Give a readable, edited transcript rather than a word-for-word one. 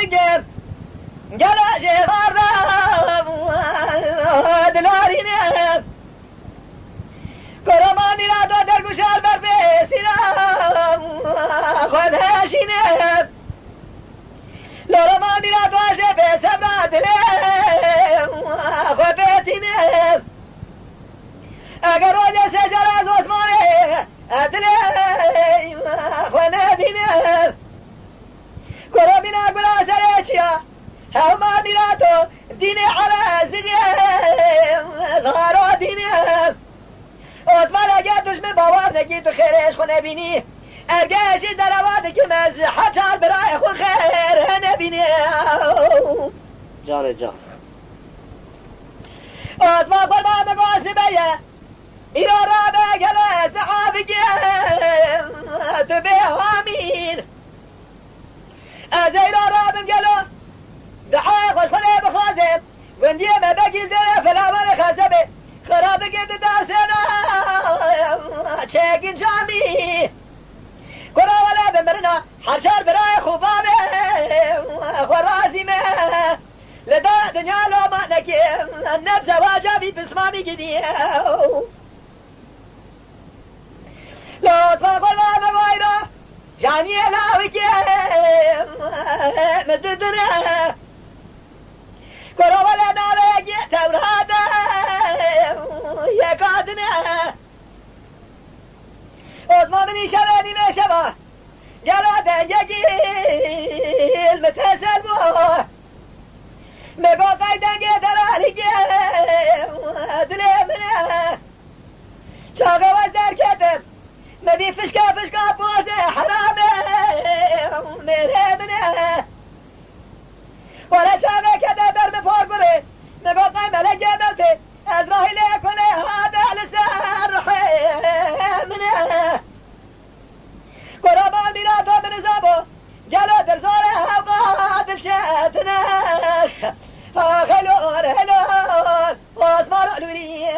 دقم قال شفار دلارينه كرماني لا دادر قشار بربيسنا خدهاشينه لرماني لا دوازه بسبنا دلم خبيتينه اگر روز سجر از عثمانه دلم خندینه كرمنا قلا سريشيا هما ديناتو ديني على زغير زغارو ديني عثمان اگر دشمن باور نگی تو خیرش خو نبینی ارگشی در آباد که مز حجال برای خو خیر نبینی جان جان عثمان قربان بگوزی بیه ایرا را بگله زعابگی تو به همین از ایرا را بگله دعای خوش خونه بخوازم وندیه مبگی زره فلاوان خزبه خراب گرد دارسنا چگین جامی کرا ولا بمرنا حشر برای خوبامه خرازیمه لدا دنیا لو ما نکیم نبز واجبی بسمامی گیدیه لطفا قل ما بوایرا جانی لاوی کیم مددنه کرا ولا ناله گی توراده یکادنه عثمان بنی شبه نیمه شبه گلا دنگیل متسل بو مگو قیدنگی دلالی دلی منه چاقه و درکتم مدی فشکا بازه حرامه میره منه ولا چاقه کده برم پار بره مگو قیم لگه موته از راهی لکنه هاده لسر منه قربان میرا تو بنزابو جلو دل زاره هوقا دل شتنه خلور هلور واسمار علوري